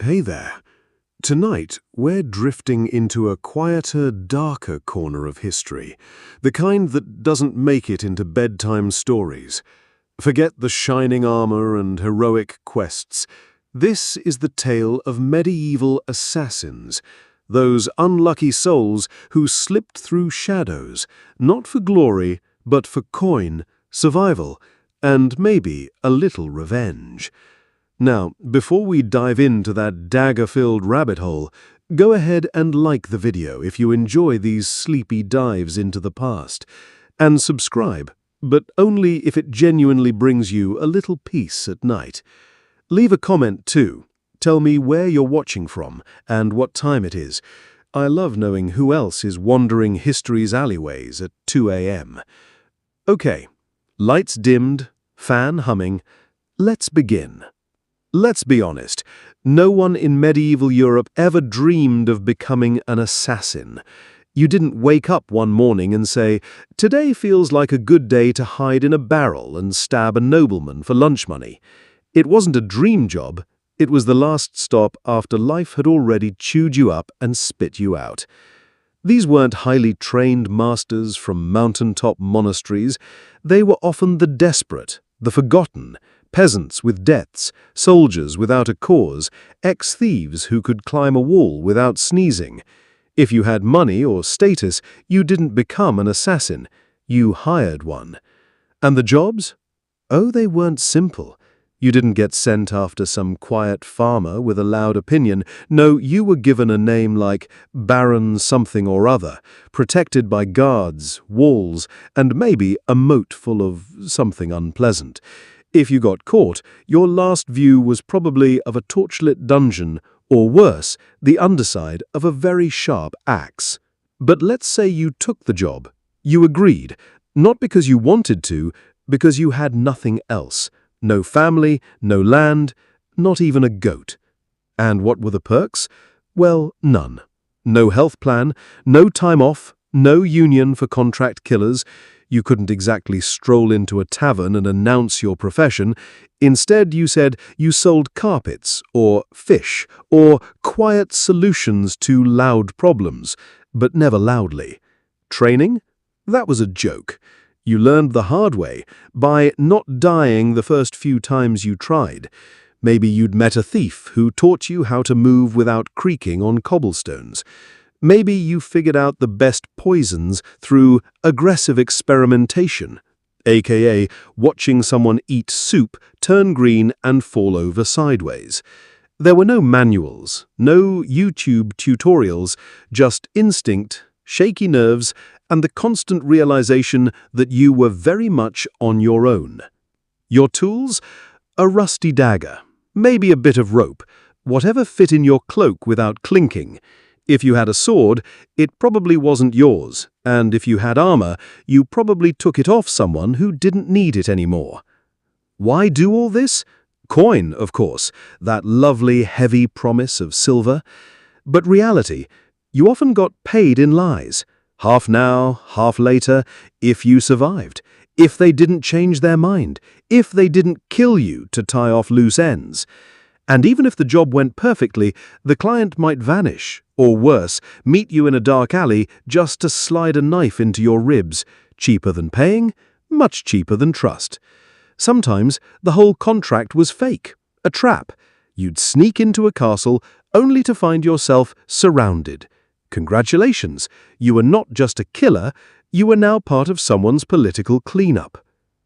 Hey there. Tonight, we're drifting into a quieter, darker corner of history, the kind that doesn't make it into bedtime stories. Forget the shining armor and heroic quests. This is the tale of medieval assassins, those unlucky souls who slipped through shadows, not for glory, but for coin, survival, and maybe a little revenge. Now, before we dive into that dagger-filled rabbit hole, go ahead and like the video if you enjoy these sleepy dives into the past, and subscribe, but only if it genuinely brings you a little peace at night. Leave a comment too. Tell me where you're watching from and what time it is. I love knowing who else is wandering history's alleyways at 2 a.m. Okay, lights dimmed, fan humming. Let's begin. Let's be honest, no one in medieval Europe ever dreamed of becoming an assassin. You didn't wake up one morning and say, "Today feels like a good day to hide in a barrel and stab a nobleman for lunch money." It wasn't a dream job, it was the last stop after life had already chewed you up and spit you out. These weren't highly trained masters from mountaintop monasteries. They were often the desperate, the forgotten, peasants with debts, soldiers without a cause, ex-thieves who could climb a wall without sneezing. If you had money or status, you didn't become an assassin, you hired one. And the jobs? Oh, they weren't simple. You didn't get sent after some quiet farmer with a loud opinion. No, you were given a name like Baron something or other, protected by guards, walls, and maybe a moat full of something unpleasant. If you got caught, your last view was probably of a torchlit dungeon, or worse, the underside of a very sharp axe. But let's say you took the job. You agreed, not because you wanted to, because you had nothing else. No family, no land, not even a goat. And what were the perks? Well, none. No health plan, no time off, no union for contract killers. You couldn't exactly stroll into a tavern and announce your profession. Instead, you said you sold carpets, or fish, or quiet solutions to loud problems, but never loudly. Training? That was a joke. You learned the hard way, by not dying the first few times you tried. Maybe you'd met a thief who taught you how to move without creaking on cobblestones. Maybe you figured out the best poisons through aggressive experimentation, aka watching someone eat soup, turn green, and fall over sideways. There were no manuals, no YouTube tutorials, just instinct, shaky nerves, and the constant realization that you were very much on your own. Your tools? A rusty dagger, maybe a bit of rope, whatever fit in your cloak without clinking. If you had a sword, it probably wasn't yours, and if you had armor, you probably took it off someone who didn't need it anymore. Why do all this? Coin, of course, that lovely heavy promise of silver. But reality, you often got paid in lies. Half now, half later, if you survived, if they didn't change their mind, if they didn't kill you to tie off loose ends. And even if the job went perfectly, the client might vanish, or worse, meet you in a dark alley just to slide a knife into your ribs. Cheaper than paying, much cheaper than trust. Sometimes the whole contract was fake, a trap. You'd sneak into a castle only to find yourself surrounded. Congratulations, you were not just a killer, you were now part of someone's political cleanup.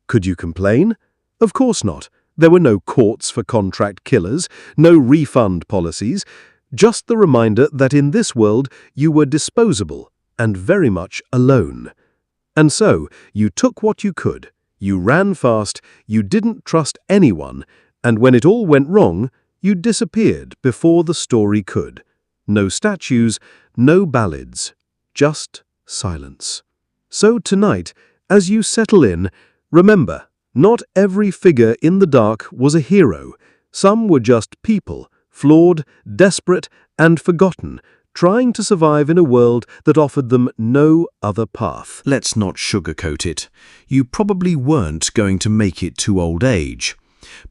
Could you complain? Of course not. There were no courts for contract killers, no refund policies, just the reminder that in this world you were disposable and very much alone. And so, you took what you could, you ran fast, you didn't trust anyone, and when it all went wrong, you disappeared before the story could. No statues, no ballads, just silence. So tonight, as you settle in, remember, not every figure in the dark was a hero. Some were just people, flawed, desperate, and forgotten, trying to survive in a world that offered them no other path. Let's not sugarcoat it. You probably weren't going to make it to old age.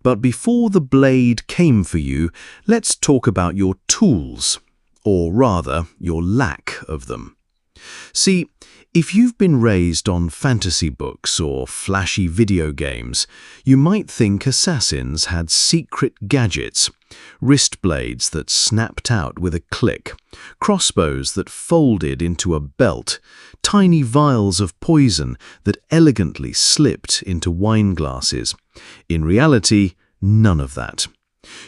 But before the blade came for you, let's talk about your tools, or rather, your lack of them. See, if you've been raised on fantasy books or flashy video games, you might think assassins had secret gadgets, wrist blades that snapped out with a click, crossbows that folded into a belt, tiny vials of poison that elegantly slipped into wine glasses. In reality, none of that.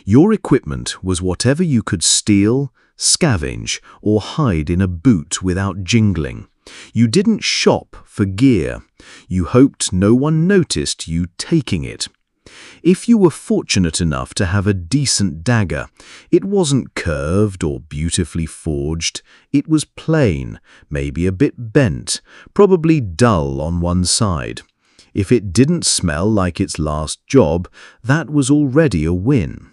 Your equipment was whatever you could steal, scavenge, or hide in a boot without jingling. You didn't shop for gear. You hoped no one noticed you taking it. If you were fortunate enough to have a decent dagger, it wasn't curved or beautifully forged. It was plain, maybe a bit bent, probably dull on one side. If it didn't smell like its last job, that was already a win.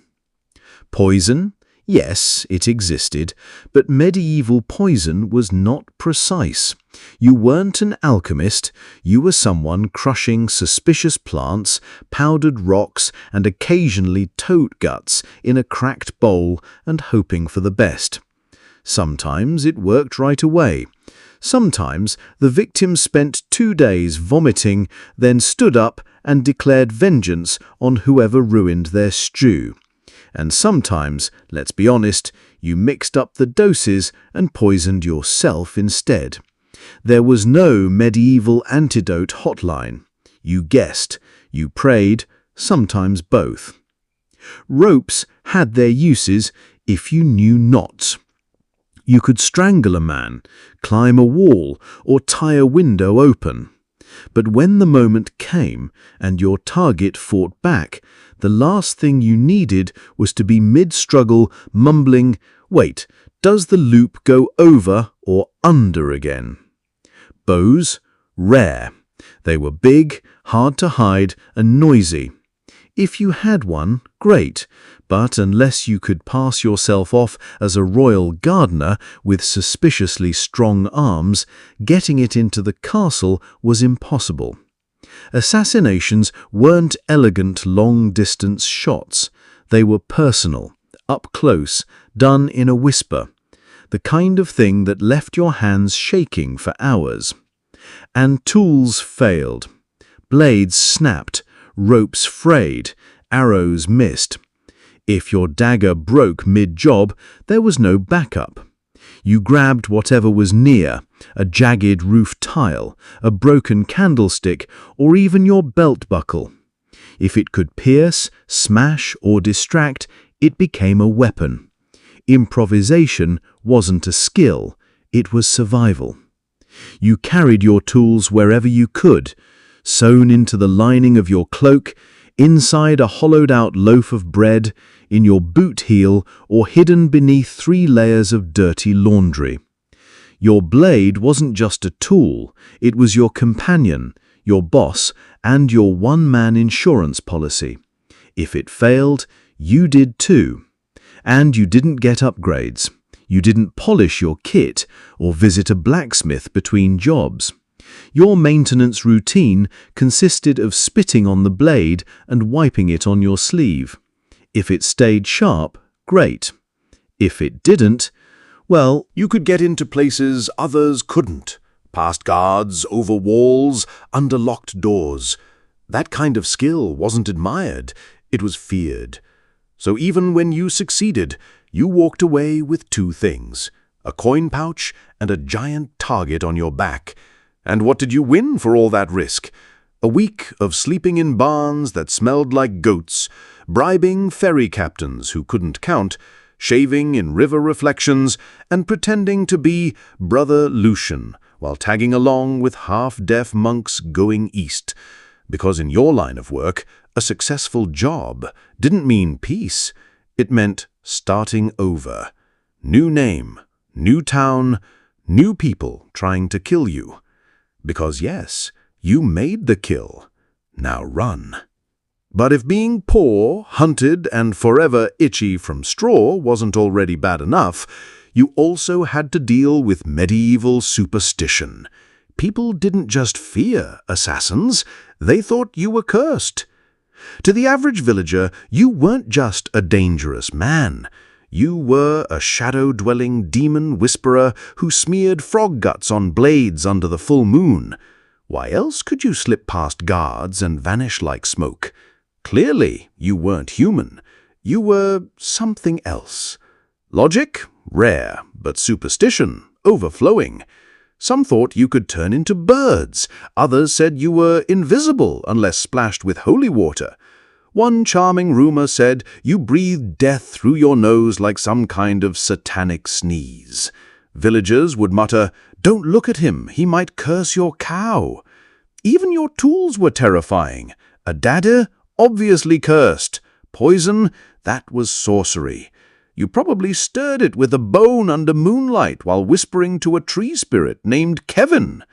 Poison? Yes, it existed, but medieval poison was not precise. You weren't an alchemist, you were someone crushing suspicious plants, powdered rocks, and occasionally toad guts in a cracked bowl and hoping for the best. Sometimes it worked right away. Sometimes the victim spent 2 days vomiting, then stood up and declared vengeance on whoever ruined their stew. And sometimes, let's be honest, you mixed up the doses and poisoned yourself instead. There was no medieval antidote hotline. You guessed, you prayed, sometimes both. Ropes had their uses if you knew knots. You could strangle a man, climb a wall, or tie a window open. But when the moment came and your target fought back, the last thing you needed was to be mid-struggle mumbling, "Wait, does the loop go over or under again?" Bows? Rare. They were big, hard to hide, and noisy. If you had one, great, but unless you could pass yourself off as a royal gardener with suspiciously strong arms, getting it into the castle was impossible. Assassinations weren't elegant long-distance shots. They were personal, up close, done in a whisper. The kind of thing that left your hands shaking for hours. And tools failed. Blades snapped, ropes frayed, arrows missed. If your dagger broke mid-job, there was no backup. You grabbed whatever was near, a jagged roof tile, a broken candlestick, or even your belt buckle. If it could pierce, smash, or distract, it became a weapon. Improvisation wasn't a skill, it was survival. You carried your tools wherever you could, sewn into the lining of your cloak, inside a hollowed-out loaf of bread, in your boot heel, or hidden beneath 3 layers of dirty laundry. Your blade wasn't just a tool, it was your companion, your boss, and your one-man insurance policy. If it failed, you did too. And you didn't get upgrades. You didn't polish your kit or visit a blacksmith between jobs. Your maintenance routine consisted of spitting on the blade and wiping it on your sleeve. If it stayed sharp, great. If it didn't, well, you could get into places others couldn't, past guards, over walls, under locked doors. That kind of skill wasn't admired, it was feared. So even when you succeeded, you walked away with 2 things, a coin pouch and a giant target on your back. And what did you win for all that risk? A week of sleeping in barns that smelled like goats, bribing ferry captains who couldn't count, shaving in river reflections, and pretending to be Brother Lucian while tagging along with half-deaf monks going east. Because in your line of work, a successful job didn't mean peace. It meant starting over. New name, new town, new people trying to kill you. Because yes, you made the kill. Now run. But if being poor, hunted, and forever itchy from straw wasn't already bad enough, you also had to deal with medieval superstition. People didn't just fear assassins, they thought you were cursed. To the average villager, you weren't just a dangerous man. You were a shadow-dwelling demon whisperer who smeared frog guts on blades under the full moon. Why else could you slip past guards and vanish like smoke? Clearly, you weren't human. You were something else. Logic? Rare, but superstition? Overflowing. Some thought you could turn into birds. Others said you were invisible unless splashed with holy water. One charming rumor said you breathed death through your nose like some kind of satanic sneeze. Villagers would mutter, "Don't look at him, he might curse your cow." Even your tools were terrifying. A dagger? Obviously cursed. Poison? That was sorcery. You probably stirred it with a bone under moonlight while whispering to a tree spirit named Kevin.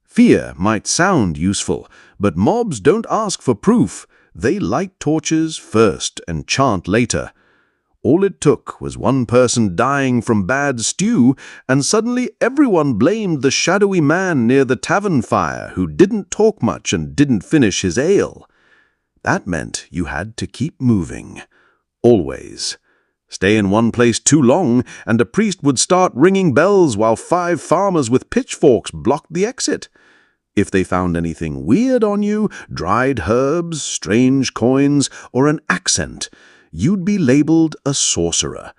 Fear might sound useful, but mobs don't ask for proof. They light torches first and chant later. All it took was one person dying from bad stew, and suddenly everyone blamed the shadowy man near the tavern fire who didn't talk much and didn't finish his ale. That meant you had to keep moving. Always. Stay in one place too long, and a priest would start ringing bells while 5 farmers with pitchforks blocked the exit. If they found anything weird on you, dried herbs, strange coins, or an accent, you'd be labeled a sorcerer.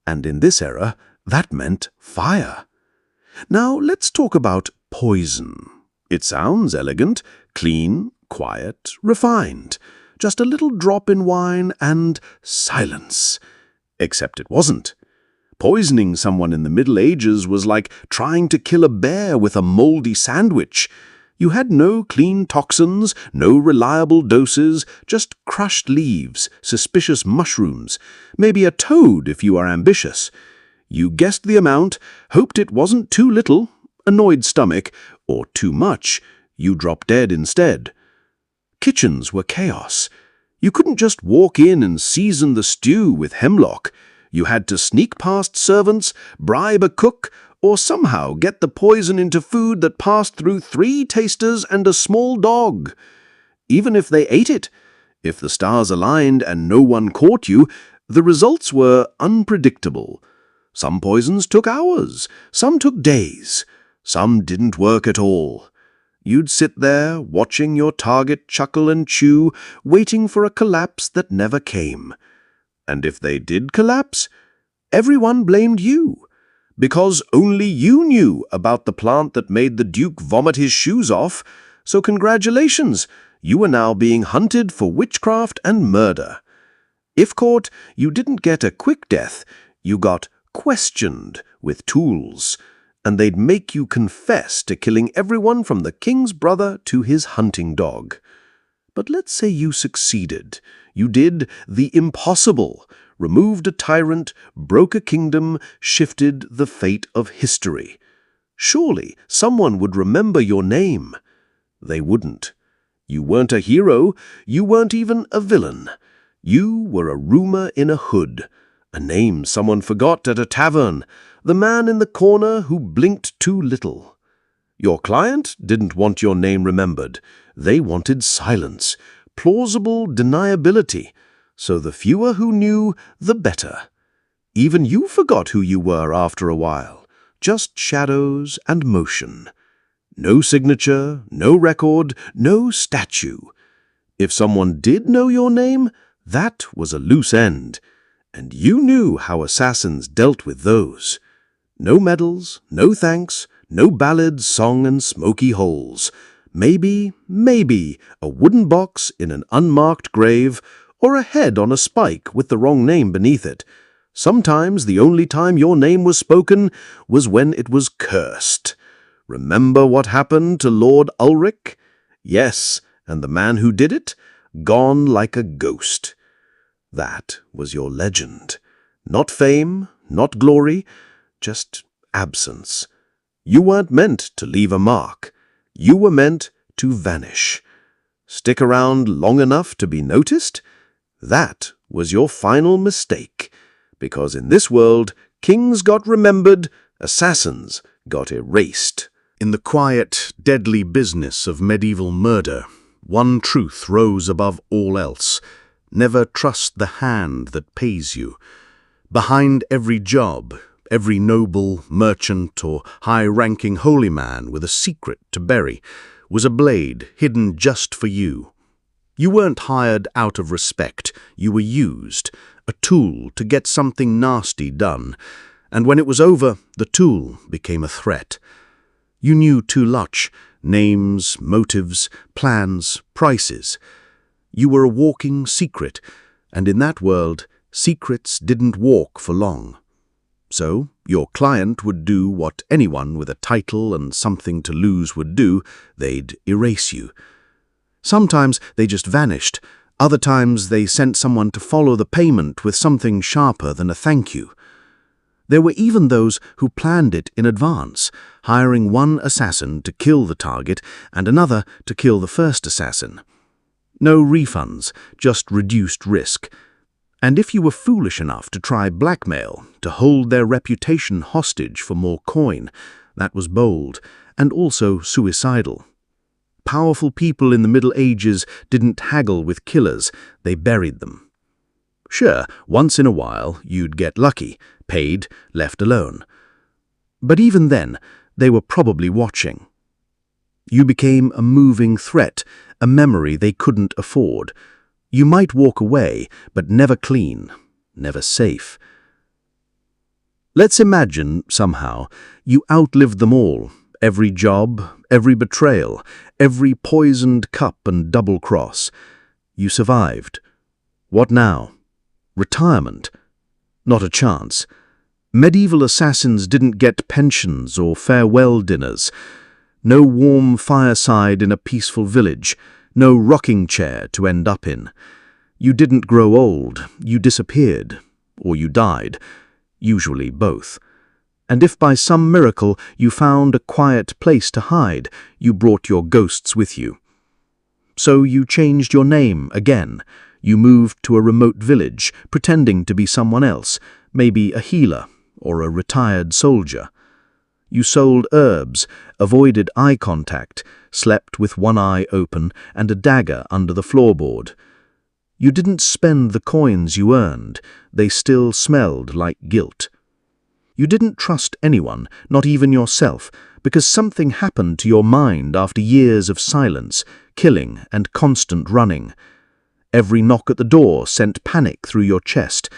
And in this era, that meant fire. Now let's talk about poison. It sounds elegant, clean, quiet, refined. Just a little drop in wine and silence. Except it wasn't. Poisoning someone in the Middle Ages was like trying to kill a bear with a moldy sandwich. You had no clean toxins, no reliable doses, just crushed leaves, suspicious mushrooms, maybe a toad if you are ambitious. You guessed the amount, hoped it wasn't too little, annoyed stomach, or too much. You dropped dead instead. Kitchens were chaos. You couldn't just walk in and season the stew with hemlock. You had to sneak past servants, bribe a cook, or somehow get the poison into food that passed through 3 tasters and a small dog. Even if they ate it, if the stars aligned and no one caught you, the results were unpredictable. Some poisons took hours, some took days, some didn't work at all. You'd sit there, watching your target chuckle and chew, waiting for a collapse that never came. And if they did collapse, everyone blamed you. Because only you knew about the plant that made the Duke vomit his shoes off, so congratulations, you were now being hunted for witchcraft and murder. If caught, you didn't get a quick death, you got questioned with tools. And they'd make you confess to killing everyone from the king's brother to his hunting dog. But let's say you succeeded. You did the impossible, removed a tyrant, broke a kingdom, shifted the fate of history. Surely someone would remember your name. They wouldn't. You weren't a hero, you weren't even a villain. You were a rumor in a hood, a name someone forgot at a tavern, the man in the corner who blinked too little. Your client didn't want your name remembered. They wanted silence, plausible deniability. So the fewer who knew, the better. Even you forgot who you were after a while. Just shadows and motion. No signature, no record, no statue. If someone did know your name, that was a loose end. And you knew how assassins dealt with those. No medals, no thanks, no ballads sung in smoky holes. Maybe, a wooden box in an unmarked grave, or a head on a spike with the wrong name beneath it. Sometimes the only time your name was spoken was when it was cursed. Remember what happened to Lord Ulrich? Yes, and the man who did it? Gone like a ghost. That was your legend. Not fame, not glory, just absence. You weren't meant to leave a mark. You were meant to vanish. Stick around long enough to be noticed? That was your final mistake. Because in this world, kings got remembered, assassins got erased. In the quiet, deadly business of medieval murder, One truth rose above all else: never trust the hand that pays you. Behind every job, every noble, merchant, or high-ranking holy man with a secret to bury, was a blade hidden just for you. You weren't hired out of respect, you were used, a tool to get something nasty done, and when it was over, the tool became a threat. You knew too much: names, motives, plans, prices. You were a walking secret, and in that world, secrets didn't walk for long. So, your client would do what anyone with a title and something to lose would do: they'd erase you. Sometimes they just vanished. Other times they sent someone to follow the payment with something sharper than a thank you. There were even those who planned it in advance, hiring one assassin to kill the target and another to kill the first assassin. No refunds, just reduced risk. And if you were foolish enough to try blackmail, to hold their reputation hostage for more coin, that was bold and also suicidal. Powerful people in the Middle Ages didn't haggle with killers, they buried them. Sure, once in a while you'd get lucky, paid, left alone. But even then, they were probably watching. You became a moving threat, a memory they couldn't afford. You might walk away, but never clean, never safe. Let's imagine, somehow, you outlived them all: every job, every betrayal, every poisoned cup and double cross. You survived. What now? Retirement? Not a chance. Medieval assassins didn't get pensions or farewell dinners. No warm fireside in a peaceful village. No rocking chair to end up in. You didn't grow old. You disappeared. Or you died. Usually both. And if by some miracle you found a quiet place to hide, you brought your ghosts with you. So you changed your name again. You moved to a remote village, pretending to be someone else, maybe a healer or a retired soldier. You sold herbs, avoided eye contact, slept with one eye open and a dagger under the floorboard. You didn't spend the coins you earned. They still smelled like guilt. You didn't trust anyone, not even yourself, because something happened to your mind after years of silence, killing, and constant running. Every knock at the door sent panic through your chest.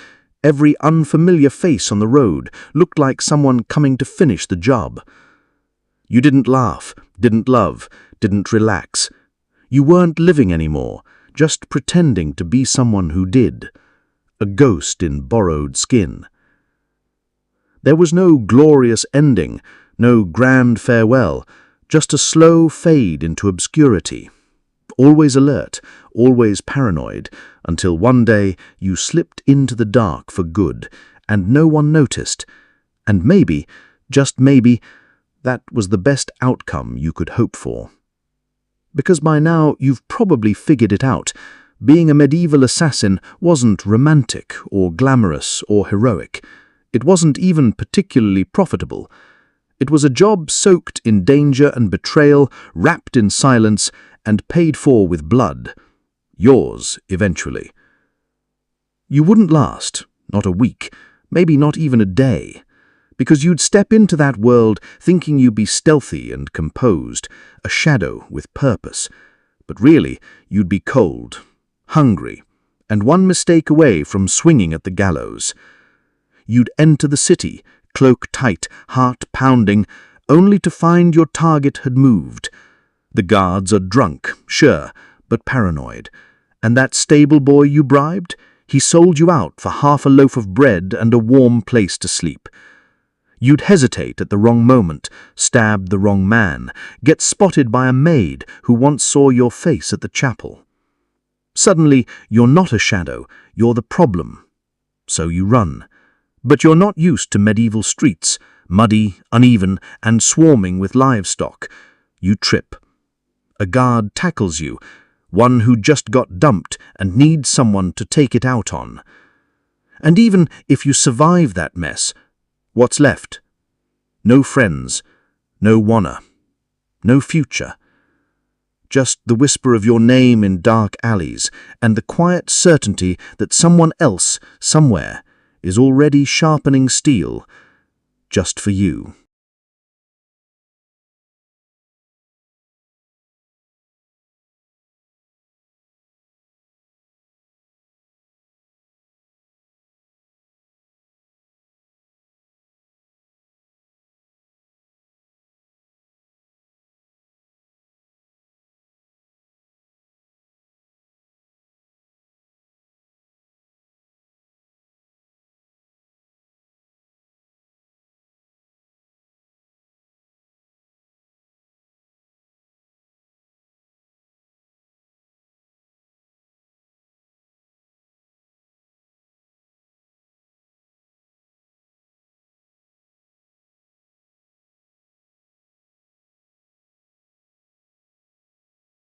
Every unfamiliar face on the road looked like someone coming to finish the job. You didn't laugh, didn't love, didn't relax. You weren't living anymore, just pretending to be someone who did. A ghost in borrowed skin. There was no glorious ending, no grand farewell, just a slow fade into obscurity. Always alert, always paranoid, until one day you slipped into the dark for good, and no one noticed. And maybe, just maybe, that was the best outcome you could hope for. Because by now you've probably figured it out. Being a medieval assassin wasn't romantic or glamorous or heroic. It wasn't even particularly profitable. It was a job soaked in danger and betrayal, wrapped in silence, and paid for with blood. Yours, eventually. You wouldn't last, not a week, maybe not even a day, because you'd step into that world thinking you'd be stealthy and composed, a shadow with purpose. But really, you'd be cold, hungry, and one mistake away from swinging at the gallows. You'd enter the city, cloak tight, heart pounding, only to find your target had moved. The guards are drunk, sure, but paranoid. And that stable boy you bribed? He sold you out for half a loaf of bread and a warm place to sleep. You'd hesitate at the wrong moment, stab the wrong man, get spotted by a maid who once saw your face at the chapel. Suddenly, you're not a shadow, you're the problem. So you run. But you're not used to medieval streets, muddy, uneven, and swarming with livestock. You trip. A guard tackles you, one who just got dumped and needs someone to take it out on. And even if you survive that mess, what's left? No friends, no honor, no future. just the whisper of your name in dark alleys and the quiet certainty that someone else, somewhere, is already sharpening steel just for you.